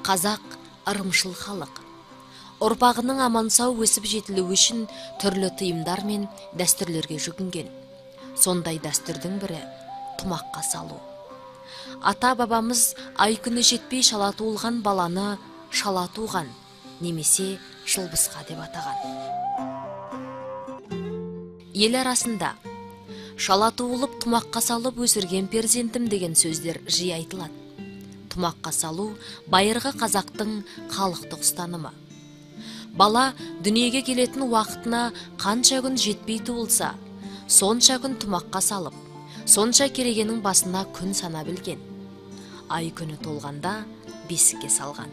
Қазақ ырымшыл халық. Ұрпағының аман-сау өсіп жетілуі үшін түрлі тыйымдар мен дәстүрлерге жүгінген. Сондай дәстүрдің бірі тұмаққа салу. Ата-бабамыз ай күні жетпей шала туылған баланы шала туған немесе шылбысқа деп атаған. Ел арасында шала туылып тұмаққа салып өсірген перзентім деген сөздер жиі айтылады. Тұмаққа салу байырғы қазақтың халықтық ұстанымы. Бала дүниеге келетін уақытына қанша күн жетпей туылса, сонша күн тұмаққа салып, сонша керегенің басына күн сана білген. Ай күні толғанда бесікке салған.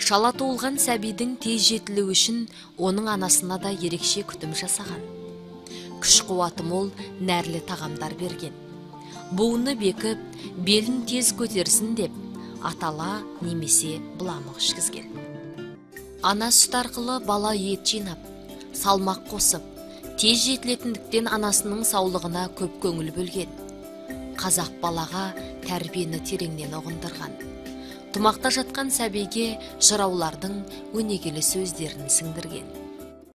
Шала туылған сәбидің тез жетілуі үшін оның анасына да ерекше күтім жасаған. Күш қуаты мол нәрлі тағамдар берген. Буыны бекіп, белін тез көтерсін деп, атала немесе бұламық ішкізген. Ана сүт арқылы бала ет жинап, салмақ қосып, тез жетілетіндіктен анасының саулығына көп көңіл бөлген. Қазақ балаға тәрбиені тереңнен ұғындырған. Тұмақта жатқан сәбиге жыраулардың өнегелі сөздерін сіңдірген.